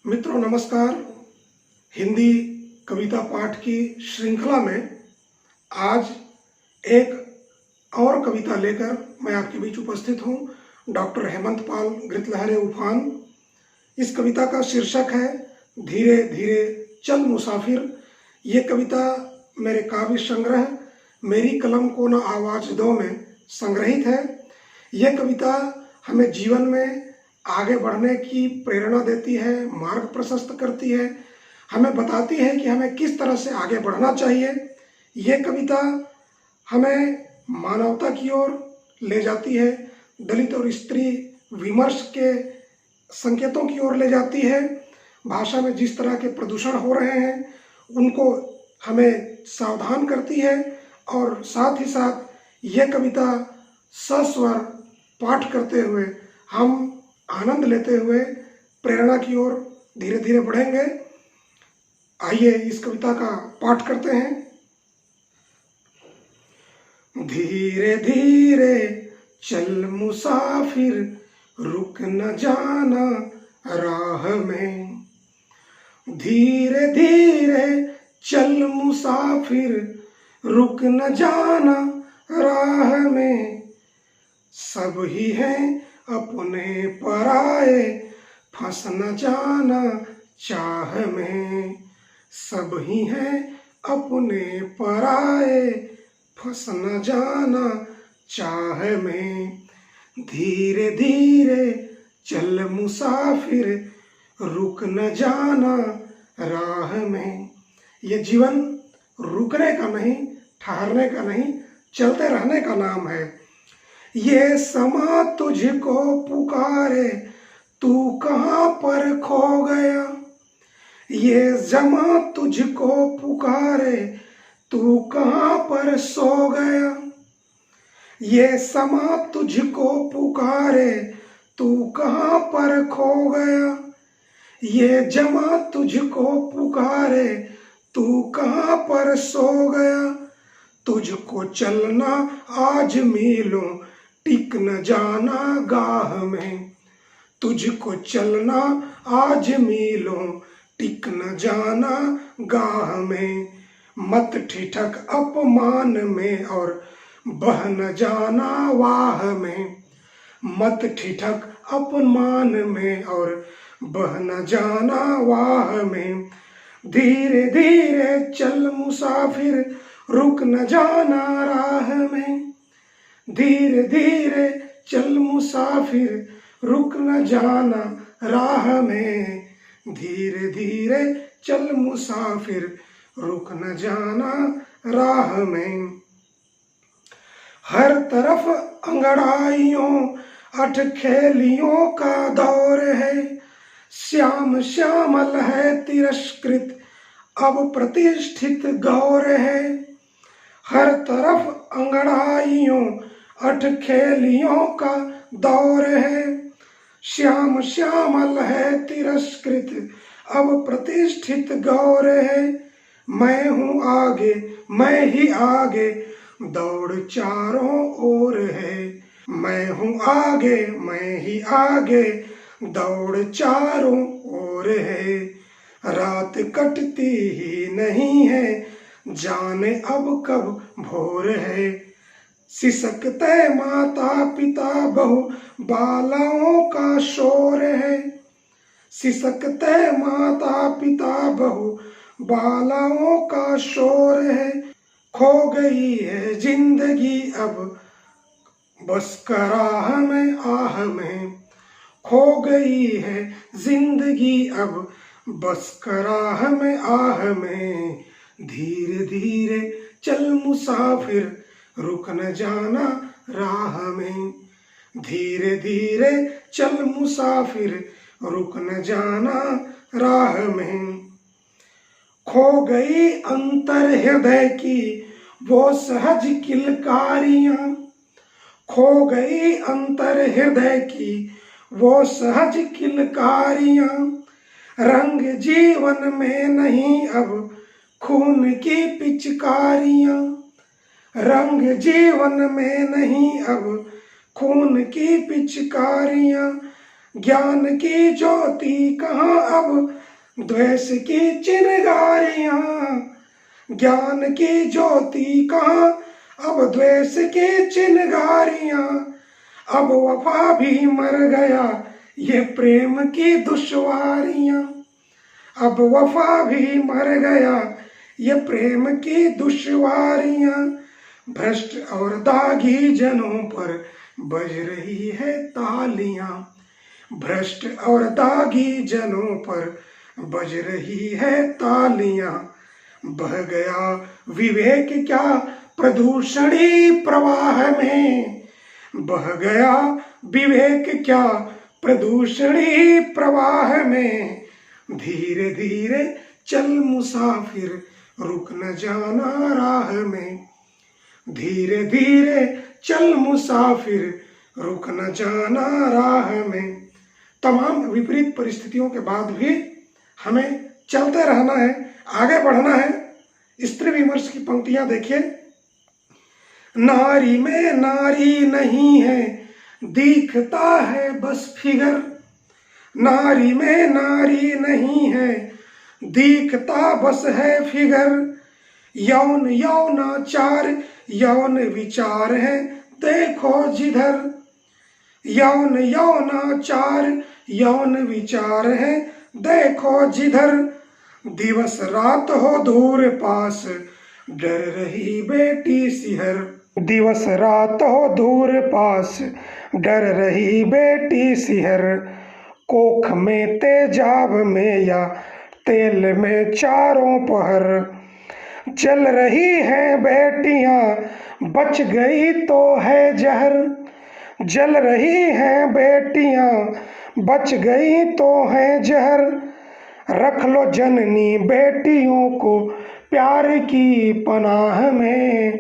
मित्रों नमस्कार। हिंदी कविता पाठ की श्रृंखला में आज एक और कविता लेकर मैं आपके बीच उपस्थित हूँ। डॉक्टर हेमंत पाल गृतलहरे उफान। इस कविता का शीर्षक है धीरे धीरे चल मुसाफिर। ये कविता मेरे काव्य संग्रह मेरी कलम को न आवाज दो में संग्रहित है। यह कविता हमें जीवन में आगे बढ़ने की प्रेरणा देती है, मार्ग प्रशस्त करती है, हमें बताती है कि हमें किस तरह से आगे बढ़ना चाहिए। ये कविता हमें मानवता की ओर ले जाती है, दलित और स्त्री विमर्श के संकेतों की ओर ले जाती है। भाषा में जिस तरह के प्रदूषण हो रहे हैं उनको हमें सावधान करती है और साथ ही साथ यह कविता सस्वर पाठ करते हुए हम आनंद लेते हुए प्रेरणा की ओर धीरे धीरे बढ़ेंगे। आइए इस कविता का पाठ करते हैं। धीरे धीरे चल मुसाफिर, रुक न जाना राह में। धीरे धीरे चल मुसाफिर, रुक न जाना राह में। सब ही हैं अपने पराए, फंस न जाना चाह में। सब ही हैं अपने पराए, फंस न जाना चाह में। धीरे धीरे चल मुसाफिर, रुक न जाना राह में। ये जीवन रुकने का नहीं, ठहरने का नहीं, चलते रहने का नाम है। ये समा तुझको पुकारे, तू कहाँ पर खो गया। ये जमा तुझको पुकारे, तू कहाँ पर सो गया। ये समा तुझको पुकारे, तू कहाँ पर खो गया। ये जमा तुझको पुकारे, तू कहाँ पर सो गया। तुझको चलना आज मीलों, टिक न जाना गाह में। तुझको चलना आज मीलों, टिक न जाना गाह में। मत ठिठक अपमान में और बह न जाना वाह में। मत ठिठक अपमान में और बह न जाना वाह में। धीरे धीरे चल मुसाफिर, रुक न जाना राह में। धीरे धीरे चल मुसाफिर, रुक न जाना राह में। धीरे धीरे चल मुसाफिर, रुक न जाना राह में। हर तरफ अंगड़ाइयों अठखेलियों का दौर है। श्याम श्यामल है तिरस्कृत, अब प्रतिष्ठित गौर है। हर तरफ अंगड़ाइयों अठखेलियों का दौर है। श्याम श्यामल है तिरस्कृत, अब प्रतिष्ठित गौर है। मैं हूँ आगे, मैं ही आगे, दौड़ चारों ओर है। मैं हूँ आगे, मैं ही आगे, दौड़ चारों ओर है। रात कटती ही नहीं है, जाने अब कब भोर है। सिसकते माता पिता बहु बालाओं का शोर है। सिसकते माता पिता बहु बालाओं का शोर है। खो गई है जिंदगी अब बस कराह में आह में। खो गई है जिंदगी अब बस कराह में आह में। धीरे धीरे चल मुसाफिर, रुक न जाना राह में। धीरे धीरे चल मुसाफिर, रुक न जाना राह में। खो गई अंतर हृदय की वो सहज किलकारियां। खो गई अंतर हृदय की वो सहज किलकारियां। रंग जीवन में नहीं अब खून की पिचकारियां। रंग जीवन में नहीं अब खून की पिचकारियां। ज्ञान की ज्योति कहाँ अब द्वेष की चिनगारियां, ज्ञान की ज्योति कहाँ अब द्वेष की चिनगारियां, अब वफा भी मर गया ये प्रेम की दुश्वारियां, अब वफा भी मर गया ये प्रेम की दुश्वारियां, भ्रष्ट और दागी जनों पर बज रही है तालियां, भ्रष्ट और दागी जनों पर बज रही है तालियां, बह गया विवेक क्या प्रदूषणी प्रवाह में, बह गया विवेक क्या प्रदूषणी प्रवाह में, धीरे धीरे चल मुसाफिर रुक न जाना राह में, धीरे धीरे चल मुसाफिर रुक न जाना राह में। तमाम विपरीत परिस्थितियों के बाद भी हमें चलते रहना है, आगे बढ़ना है। स्त्री विमर्श की पंक्तियां देखिए। नारी में नारी नहीं है दिखता है बस फिगर, नारी में नारी नहीं है दिखता बस है फिगर, यौन यौनाचार यौन विचार है देखो जिधर, यौन यौनाचार यौन विचार है देखो जिधर, दिवस रात हो दूर पास डर रही बेटी सिहर, दिवस रात हो दूर पास डर रही बेटी सिहर, कोख में तेजाब में या तेल में चारों पहर, जल रही हैं बेटियां बच गई तो है जहर, जल रही हैं बेटियां बच गई तो है जहर, रख लो जननी बेटियों को प्यार की पनाह में,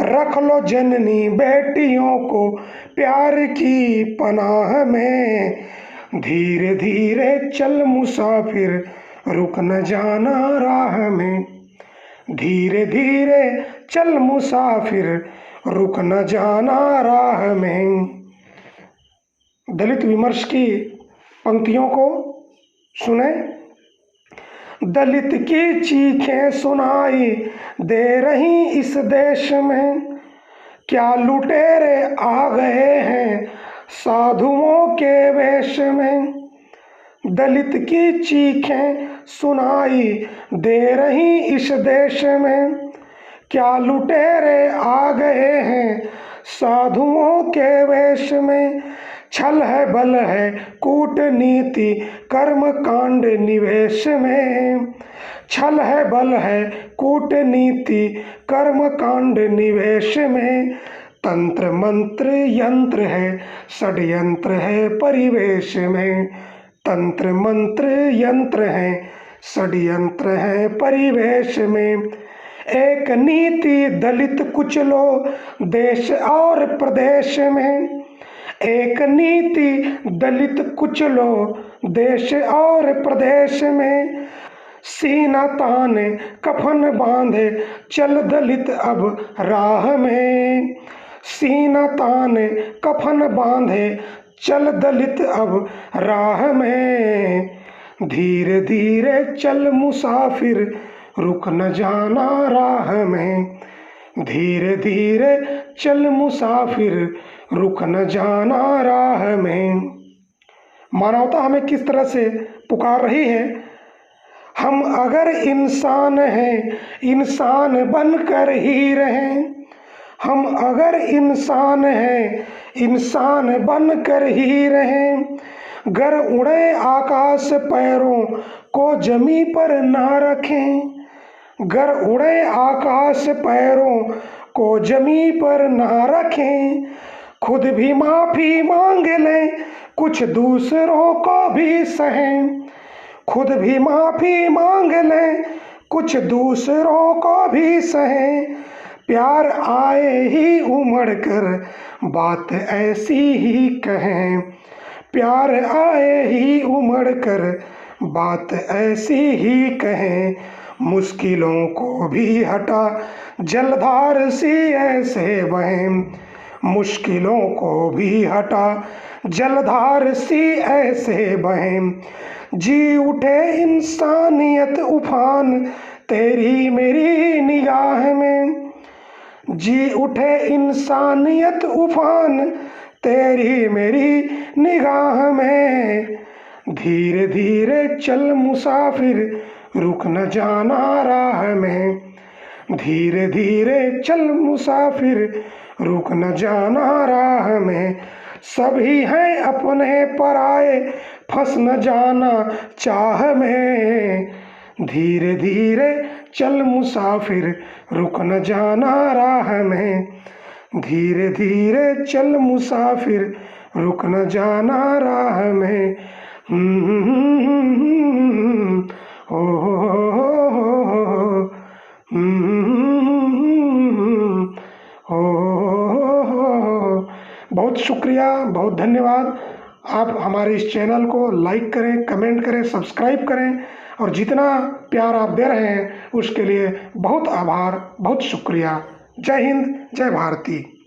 रख लो जननी बेटियों को प्यार की पनाह में, धीरे धीरे चल मुसाफिर रुक न जाना राह में, धीरे धीरे चल मुसाफिर रुक न जाना राह में। दलित विमर्श की पंक्तियों को सुने। दलित की चीखें सुनाई दे रही इस देश में, क्या लुटेरे आ गए हैं साधुओं के वेश में, दलित की चीखें सुनाई दे रही इस देश में, क्या लुटेरे आ गए हैं साधुओं के वेश में, छल है बल है कूटनीति कर्म कांड निवेश में, छल है बल है कूटनीति कर्म कांड निवेश में, तंत्र मंत्र यंत्र है षड्यंत्र है परिवेश में, तंत्र मंत्र यंत्र है षड्यंत्र है परिवेश में, एक नीति दलित कुचलो देश और प्रदेश में, एक नीति दलित कुचलो देश और प्रदेश में, सीना ताने कफन बांधे चल दलित अब राह में, सीना ताने कफन बांधे चल दलित अब राह में, धीरे धीरे चल मुसाफिर रुक न जाना राह में, धीरे धीरे चल मुसाफिर रुक न जाना राह में। मानवता हमें किस तरह से पुकार रही है। हम अगर इंसान हैं इंसान बनकर ही रहें, हम अगर इंसान हैं इंसान बनकर ही रहें, गर उड़े आकाश पैरों को जमी पर ना रखें, गर उड़े आकाश पैरों को जमी पर ना रखें, खुद भी माफी मांग लें कुछ दूसरों को भी सहें, खुद भी माफी मांग लें कुछ दूसरों को भी सहें, प्यार आए ही उमड़ कर बात ऐसी ही कहें, प्यार आए ही उमड़ कर बात ऐसी ही कहें, मुश्किलों को भी हटा जलधार सी ऐसे बहें, मुश्किलों को भी हटा जलधार सी ऐसे बहें, जी उठे इंसानियत उफान तेरी मेरी निगाह में, जी उठे इंसानियत उफान तेरी मेरी निगाह में। धीरे धीरे चल मुसाफिर रुक न जाना राह में, धीरे धीरे चल मुसाफिर रुक न जाना राह में। सभी हैं अपने पराए फंस न जाना चाह में, धीरे धीरे चल मुसाफिर रुक न जाना राह में, धीरे धीरे चल मुसाफिर रुक न जाना राह में। ओ बहुत शुक्रिया, बहुत धन्यवाद। आप हमारे इस चैनल को लाइक करें, कमेंट करें, सब्सक्राइब करें और जितना प्यार आप दे रहे हैं उसके लिए बहुत आभार, बहुत शुक्रिया। जय हिंद, जय भारती।